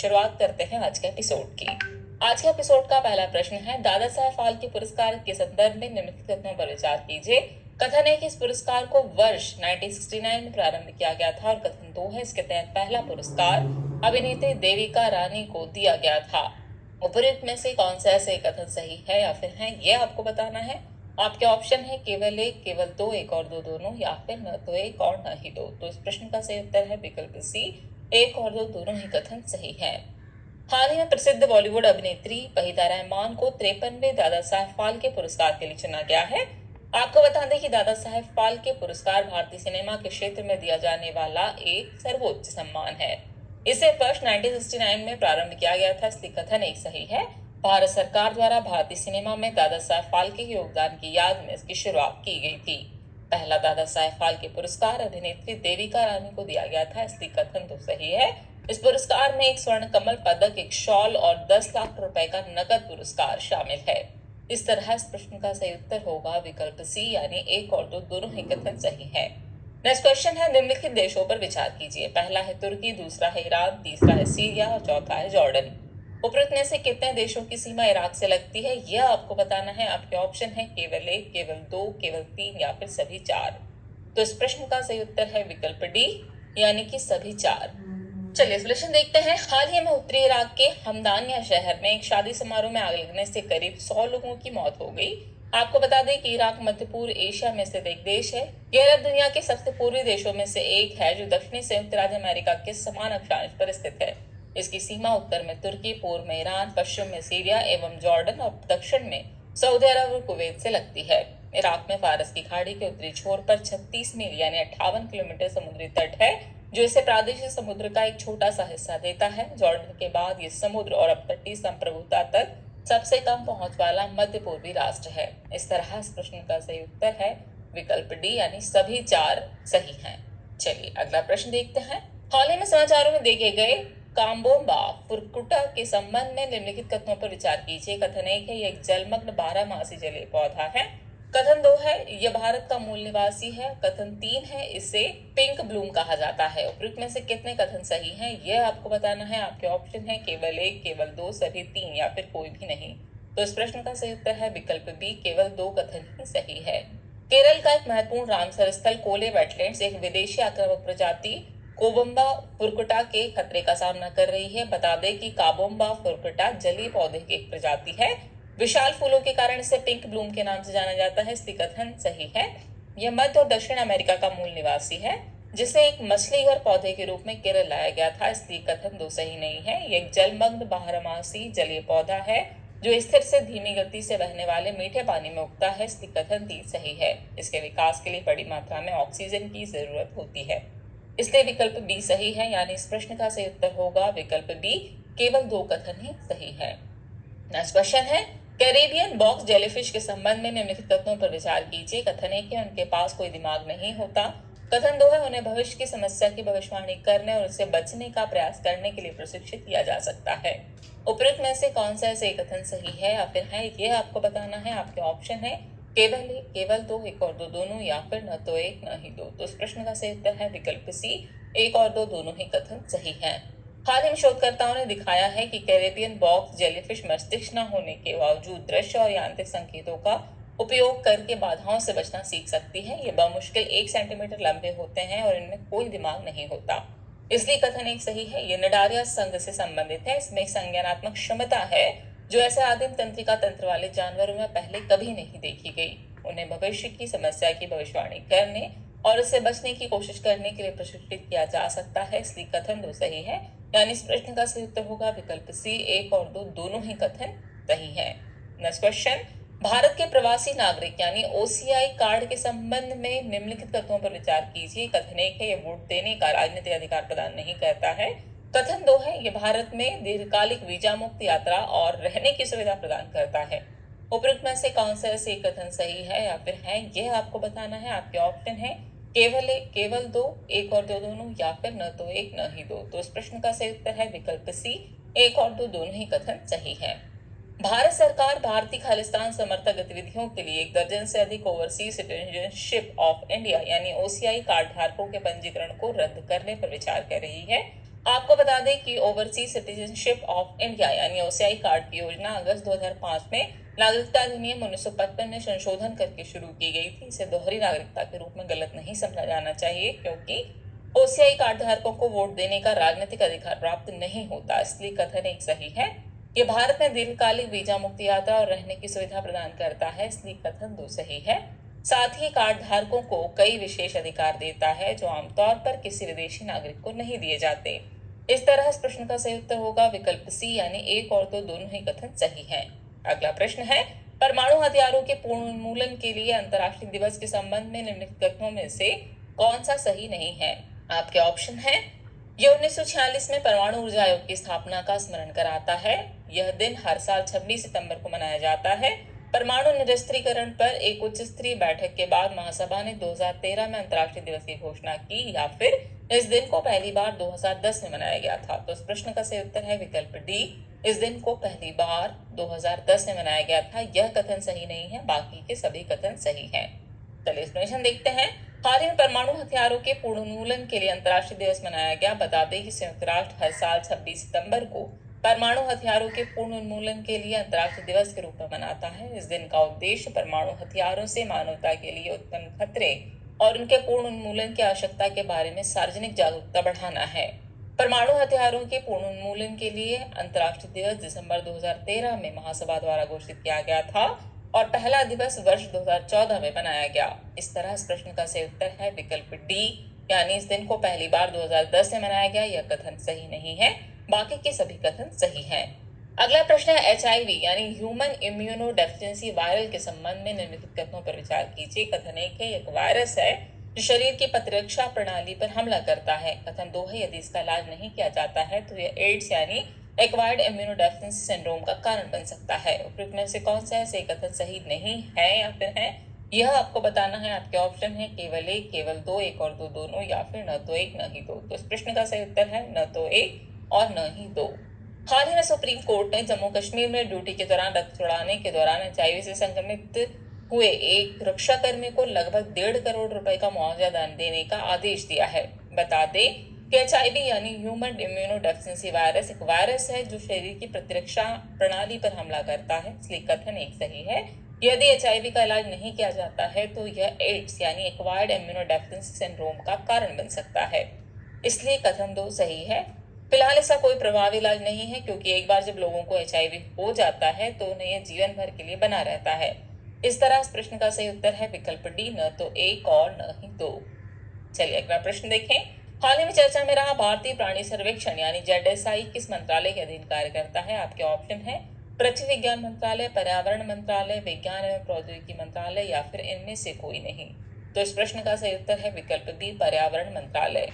शुरुआत करते हैं आज के एपिसोड की। आज के एपिसोड का पहला प्रश्न है, दादा साहेब फाल्के पुरस्कार के संदर्भ में निम्नलिखित कथनों पर विचार कीजिए। कथन है कि इस पुरस्कार को वर्ष 1969 में प्रारंभ किया गया था और कथन 2 है, इसके तहत पहला पुरस्कार अभिनेत्री देविका रानी को दिया गया था। उपयुक्त में से कौन सा ऐसे कथन सही है या फिर है, ये आपको बताना है। आपके ऑप्शन है केवल एक, केवल दो, एक और दो दोनों, या फिर न तो एक और न ही दो। तो इस प्रश्न का सही उत्तर है विकल्प सी, एक और दो दोनों ही कथन सही है। हाल ही में प्रसिद्ध बॉलीवुड अभिनेत्री वहीदा रहमान को 53वें दादा साहेब फाल्के पुरस्कार के लिए चुना गया है। आपको बता दें कि दादा साहेब फाल्के पुरस्कार भारतीय सिनेमा के क्षेत्र में दिया जाने वाला एक सर्वोच्च सम्मान है। इसे वर्ष 1969 में प्रारंभ किया गया था, इसलिए कथन एक सही है। भारत सरकार द्वारा भारतीय सिनेमा में दादा साहेब फाल्के के योगदान की याद में इसकी शुरुआत की गई थी। पहला दादा साहेब फाल्के पुरस्कार अभिनेत्री देविका रानी को दिया गया था, इसलिए कथन तो सही है। इस पुरस्कार में एक स्वर्ण कमल पदक, एक शॉल और 10 लाख रुपए का नकद पुरस्कार शामिल है। इस तरह इस प्रश्न का सही उत्तर होगा विकल्प सी, यानी एक और दो दोनों ही कथन सही है। नेक्स्ट क्वेश्चन है, निम्नलिखित देशों पर विचार कीजिए। पहला है तुर्की, दूसरा है ईरान, तीसरा है सीरिया और चौथा है जॉर्डन। उपरोक्त में से कितने देशों की सीमा इराक से लगती है, यह आपको बताना है। आपके ऑप्शन है केवल एक, केवल दो, केवल तीन या फिर सभी चार। तो इस प्रश्न का सही उत्तर है विकल्प डी, यानी कि सभी चार। चलिए सोल्यूशन देखते हैं। हाल ही में उत्तरी इराक के हमदानिया शहर में एक शादी समारोह में आग लगने से करीब 100 लोगों की मौत हो गई। आपको बता दें कि इराक मध्य पूर्व एशिया में स्थित एक देश है। यह दुनिया के सबसे पूर्वी देशों में से एक है जो दक्षिणी संयुक्त राज्य अमेरिका के समान अक्षांश पर स्थित है। इसकी सीमा उत्तर में तुर्की, पूर्व में ईरान, पश्चिम में सीरिया एवं जॉर्डन और दक्षिण में सऊदी अरब और कुवैत से लगती है। इराक में फारस की खाड़ी के उत्तरी छोर पर 36 मील यानी 58 किलोमीटर समुद्री तट है, जो इसे प्रादेशिक समुद्र का एक छोटा सा हिस्सा देता है। जॉर्डन के बाद ये समुद्र और अपतटीय संप्रभुता तक सबसे कम पहुंच वाला मध्य पूर्वी राष्ट्र है। इस तरह इस प्रश्न का सही उत्तर है विकल्प डी, यानी सभी चार सही हैं। चलिए अगला प्रश्न देखते हैं। हाल ही में समाचारों में देखे गए काम्बोम्बा फुरकुटा के संबंध में निम्नलिखित कथनों पर विचार कीजिए। कथन एक है, यह एक जलमग्न 12 मासी जलीय पौधा है। कथन 2 है, यह भारत का मूल निवासी है। कथन 3 है, इसे पिंक ब्लूम कहा जाता है। उपयुक्त में से कितने कथन सही हैं, यह आपको बताना है। आपके ऑप्शन है केवल एक, केवल दो, सभी तीन या फिर कोई भी नहीं। तो इस प्रश्न का सही उत्तर है विकल्प बी, केवल 2 कथन ही सही है। केरल का एक महत्वपूर्ण रामसर स्थल कोले वेटलैंड्स एक विदेशी आक्रामक प्रजाति कोबम्बा फुरकुटा के खतरे का सामना कर रही है। बता दें कि काबोम्बा फुरकुटा जलीय पौधे की एक प्रजाति है। विशाल फूलों के कारण इसे पिंक ब्लूम के नाम से जाना जाता है, इसलिए कथन सही है। यह मध्य और दक्षिण अमेरिका का मूल निवासी है, जिसे एक मछली घर पौधे के रूप में केरल लाया गया था, इसलिए कथन 2 सही नहीं है। यह एक जलमग्न 12 मासी जलीय पौधा है जो स्थिर से धीमी गति से बहने वाले मीठे पानी में उगता है, इसलिए कथन 3 सही है। इसके विकास के लिए बड़ी मात्रा में ऑक्सीजन की जरूरत होती है, इसलिए विकल्प बी सही है। यानी इस प्रश्न का सही उत्तर होगा विकल्प बी, केवल 2 कथन ही सही है। नेक्स्ट क्वेश्चन है, कैरेबियन बॉक्स जेलीफिश के संबंध में निम्नलिखित कथनों पर विचार कीजिए। कथन 1 है, उनके पास कोई दिमाग नहीं होता। कथन 2 है, उन्हें भविष्य की समस्या की भविष्यवाणी करने और उससे बचने का प्रयास करने के लिए प्रशिक्षित किया जा सकता है। उपयुक्त में से कौन सा ऐसे कथन सही है या फिर है, ये आपको बताना है। आपके ऑप्शन है केवल एक, केवल दो, एक और दो दोनों, या फिर न तो एक न ही दो। तो इस प्रश्न का सही उत्तर है विकल्प सी, एक और दो दोनों ही कथन सही हैं। हाल ही में शोधकर्ताओं ने दिखाया है कि कैरेबियन बॉक्स जेलीफिश मस्तिष्क न होने के बावजूद दृश्य और यांत्रिक संकेतों का उपयोग करके बाधाओं से बचना सीख सकती है। ये बमुश्किल 1 सेंटीमीटर लंबे होते हैं और इनमें कोई दिमाग नहीं होता, इसलिए कथन एक सही है। ये निडारिया संघ से संबंधित है। इसमें एक संज्ञानात्मक क्षमता है जो ऐसे आदिम तंत्रिका तंत्र वाले जानवरों में पहले कभी नहीं देखी गई। उन्हें भविष्य की समस्या की भविष्यवाणी करने और इससे बचने की कोशिश करने के लिए प्रशिक्षित किया जा सकता है, इसलिए कथन 2 सही है। यानी इस प्रश्न का सही उत्तर होगा विकल्प सी, एक और दो दोनों ही कथन सही है। नेक्स्ट क्वेश्चन, भारत के प्रवासी नागरिक यानी ओसीआई कार्ड के संबंध में निम्नलिखित कथनों पर विचार कीजिए। कथन 1 है, यह वोट देने का राजनीतिक अधिकार प्रदान नहीं करता है। कथन 2 है, यह भारत में दीर्घकालिक वीजा मुक्त यात्रा और रहने की सुविधा प्रदान करता है। उपयुक्त में से कौन सा ऐसे कथन सही है या फिर है, यह आपको बताना है। आपके ऑप्शन है केवल एक, केवल दो, एक और दो दोनों, या फिर न तो एक न ही दो। तो इस प्रश्न का सही उत्तर है विकल्प सी, एक और दो दोनों ही कथन सही है। भारत सरकार भारतीय खालिस्तान समर्थक गतिविधियों के लिए 1 दर्जन से अधिक ओवरसीज सिटीजनशिप ऑफ इंडिया यानी ओसीआई कार्ड धारकों के पंजीकरण को रद्द करने पर विचार कर रही है। आपको बता दें कि ओवरसीज सिटीजनशिप ऑफ इंडिया यानी ओसीआई कार्ड की योजना अगस्त 2005 में नागरिकता अधिनियम 1955 में संशोधन करके शुरू की गई थी। इसे दोहरी नागरिकता के रूप में गलत नहीं समझा जाना चाहिए, क्योंकि ओसीआई कार्ड धारकों को वोट देने का राजनीतिक अधिकार प्राप्त नहीं होता, इसलिए कथन एक सही है। ये भारत में दीर्घकालिक वीजा मुक्त यात्रा और रहने की सुविधा प्रदान करता है, इसलिए कथन 2 सही है। साथ ही कार्ड धारकों को कई विशेष अधिकार देता है जो आमतौर पर किसी विदेशी नागरिक को नहीं दिए जाते। इस तरह इस प्रश्न का सही उत्तर होगा विकल्प सी यानी 1 और 2 दोनों ही कथन सही हैं। अगला प्रश्न है, परमाणु हथियारों के पूर्ण उन्मूलन के लिए अंतर्राष्ट्रीय दिवस के संबंध में निम्नलिखित कथनों में से कौन सा सही नहीं है। आपके ऑप्शन है, यह 1946 में परमाणु ऊर्जा आयोग की स्थापना का स्मरण कराता है। यह दिन हर साल 26 सितंबर को मनाया जाता है। परमाणु निरस्त्रीकरण पर एक उच्च स्तरीय बैठक के बाद महासभा ने 2013 में अंतर्राष्ट्रीय दिवस की घोषणा की, या फिर इस दिन को पहली बार 2010 में मनाया गया था। तो इस प्रश्न का सही उत्तर है विकल्प डी, इस दिन को पहली बार 2010 में मनाया गया था। यह कथन सही नहीं है, बाकी के सभी कथन सही हैं। चलिए एक्सप्लेनेशन देखते हैं। हाल ही में परमाणु हथियारों के पूर्ण उन्मूलन के लिए अंतर्राष्ट्रीय दिवस मनाया गया। बता दें कि संयुक्त राष्ट्र हर साल 26 सितंबर को परमाणु हथियारों के पूर्ण उन्मूलन के लिए अंतर्राष्ट्रीय दिवस के रूप में मनाता है। इस दिन का उद्देश्य परमाणु हथियारों से मानवता के लिए उत्पन्न खतरे और उनके पूर्ण उन्मूलन की आवश्यकता के बारे में सार्वजनिक जागरूकता बढ़ाना है। परमाणु हथियारों के पूर्ण उन्मूलन के लिए अंतर्राष्ट्रीय दिवस दिसंबर 2013 में महासभा द्वारा घोषित किया गया था और पहला दिवस वर्ष 2014 में बनाया गया। इस तरह इस प्रश्न का सही उत्तर है विकल्प डी, यानी इस दिन को पहली बार 2010 में मनाया गया। यह कथन सही नहीं है, बाकी के सभी कथन सही हैं। अगला प्रश्न है HIV यानी ह्यूमन इम्यूनो डेफिशिएंसी वायरल के संबंध में निम्नलिखित कथनों पर विचार कीजिए। कथन 1 है, एक वायरस है जो शरीर की प्रतिरक्षा प्रणाली पर हमला करता है। कथन 2 है, यदि इसका इलाज नहीं किया जाता है तो यह एड्स यानी एक्वायर्ड इम्यूनो डेफिशिएंसी सिंड्रोम का कारण बन सकता है। उपयुक्त में से कौन सा है सही कथन सही नहीं है या फिर है, यह आपको बताना है। आपके ऑप्शन है केवल 1, केवल 2, 1 और 2 दोनों, या फिर न तो 1 न ही 2। तो इस प्रश्न का सही उत्तर है न तो 1 और न ही 2। हाल ही में सुप्रीम कोर्ट ने जम्मू कश्मीर में ड्यूटी के दौरान रक्त चढ़ाने के दौरान HIV से संक्रमित हुए एक रक्षाकर्मी को लगभग 1.5 करोड़ रुपए का मुआवजा देने का आदेश दिया है। बता दें कि HIV यानी ह्यूमन इम्यूनो डेफिशिएंसी वायरस एक वायरस है जो शरीर की प्रतिरक्षा प्रणाली पर हमला करता है, इसलिए कथन 1 सही है। यदि HIV का इलाज नहीं किया जाता है तो यह एड्स यानी एक्वायर्ड इम्यूनो डेफिशिएंसी सिंड्रोम का कारण बन सकता है, इसलिए कथन 2 सही है। फिलहाल इसका कोई प्रभावी इलाज नहीं है, क्योंकि एक बार जब लोगों को HIV हो जाता है तो उन्हें यह जीवन भर के लिए बना रहता है। इस तरह इस प्रश्न का सही उत्तर है विकल्प डी, न तो 1 और न ही 2। चलिए अगला प्रश्न देखें। हाल ही में चर्चा में रहा भारतीय प्राणी सर्वेक्षण यानी ZSI किस मंत्रालय के अधीन कार्य करता है। आपके ऑप्शन है पृथ्वी विज्ञान मंत्रालय, पर्यावरण मंत्रालय, विज्ञान एवं प्रौद्योगिकी मंत्रालय, या फिर इनमें से कोई नहीं। तो इस प्रश्न का सही उत्तर है विकल्प बी, पर्यावरण मंत्रालय।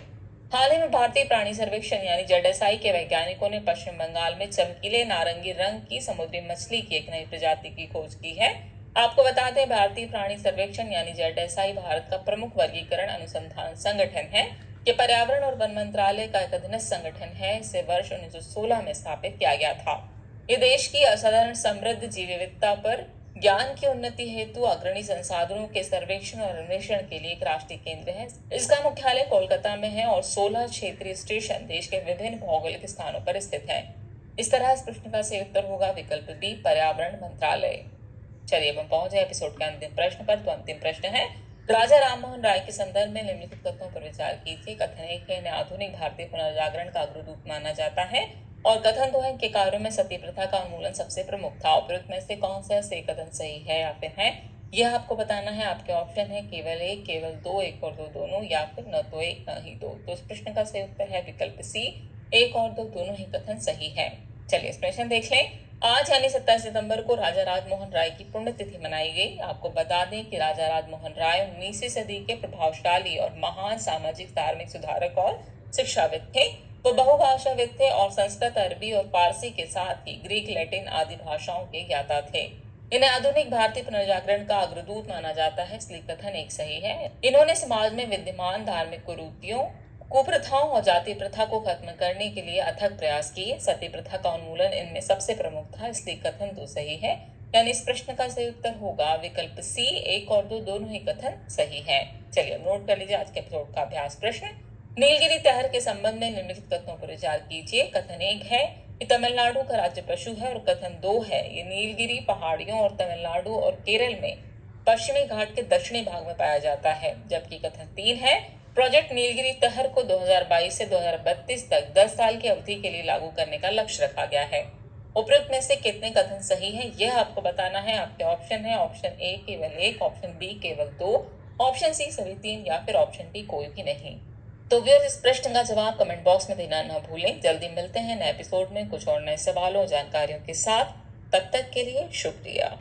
हाल ही में भारतीय प्राणी सर्वेक्षण यानी ZSI के वैज्ञानिकों ने पश्चिम बंगाल में चमकीले नारंगी रंग की समुद्री मछली की एक नई प्रजाति की खोज की है। आपको बता दें भारतीय प्राणी सर्वेक्षण यानी ZSI भारत का प्रमुख वर्गीकरण अनुसंधान संगठन है। ये पर्यावरण और वन मंत्रालय का एक अधीनस्थ संगठन है। इसे वर्ष 1916 में स्थापित किया गया था। ये देश की असाधारण समृद्ध जैव विविधता पर ज्ञान की उन्नति हेतु अग्रणी संसाधनों के सर्वेक्षण और अन्वेषण के लिए एक राष्ट्रीय केंद्र है। इसका मुख्यालय कोलकाता में है और 16 क्षेत्रीय स्टेशन देश के विभिन्न भौगोलिक स्थानों पर स्थित हैं। इस तरह इस प्रश्न का सही उत्तर होगा विकल्प बी, पर्यावरण मंत्रालय। चलिए अब हम पहुंचे एपिसोड के अंतिम प्रश्न पर। तो अंतिम प्रश्न है, राजा राममोहन राय के संदर्भ में निम्नलिखित कथनों पर विचार कीजिए। कथन 1 है, इन्हें आधुनिक भारतीय पुनर्जागरण का अग्रदूत माना जाता है, और कथन 2 है के कार्यों में सती प्रथा का उन्मूलन सबसे प्रमुख था। उपयुक्त में से कौन सा सही कथन सही है या फिर है, यह आपको बताना है। आपके ऑप्शन है केवल 1, केवल 2, 1 और 2 दोनों, या फिर न तो 1 न ही 2। तो इस प्रश्न का सही उत्तर है विकल्प सी, 1 और 2 दोनों ही कथन सही है। चलिए इस प्रश्न देख लें। आज यानी 27 सितंबर को राजा राजमोहन राय की पुण्यतिथि मनाई गई। आपको बता दें कि राजा राजमोहन राय 19वीं सदी के प्रभावशाली और महान सामाजिक धार्मिक सुधारक और शिक्षाविद थे। वो बहुभाषाविद थे और संस्कृत, अरबी और फारसी के साथ ही ग्रीक, लैटिन आदि भाषाओं के ज्ञाता थे। इन्हें आधुनिक भारतीय पुनर्जागरण का अग्रदूत माना जाता है, इसलिए कथन 1 सही है। इन्होंने समाज में विद्यमान धार्मिक कुरीतियों, कुप्रथाओं और जाति प्रथा को खत्म करने के लिए अथक प्रयास किए। सती प्रथा का उन्मूलन इनमें सबसे प्रमुख था, इसलिए कथन 2 सही है। यानी इस प्रश्न का सही उत्तर होगा विकल्प सी, 1 और 2 दोनों ही कथन सही है। चलिए नोट कर लीजिए आज के एपिसोड का अभ्यास प्रश्न। नीलगिरी तहर के संबंध में निम्नलिखित कथनों पर विचार कीजिए। कथन 1 है ये तमिलनाडु का राज्य पशु है, और कथन 2 है ये नीलगिरी पहाड़ियों और तमिलनाडु और केरल में पश्चिमी घाट के दक्षिणी भाग में पाया जाता है। जबकि कथन 3 है प्रोजेक्ट नीलगिरी तहर को 2022 से 2032 तक 10 साल की अवधि के लिए लागू करने का लक्ष्य रखा गया है। उपरोक्त में से कितने कथन सही है यह आपको बताना है। आपके ऑप्शन है ऑप्शन ए केवल 1, ऑप्शन बी केवल 2, ऑप्शन सी सभी 3 या फिर ऑप्शन डी कोई भी नहीं। तो व्यूअर्स, इस प्रश्न का जवाब कमेंट बॉक्स में देना न भूलें। जल्दी मिलते हैं नए एपिसोड में कुछ और नए सवालों जानकारियों के साथ। तब तक के लिए शुक्रिया।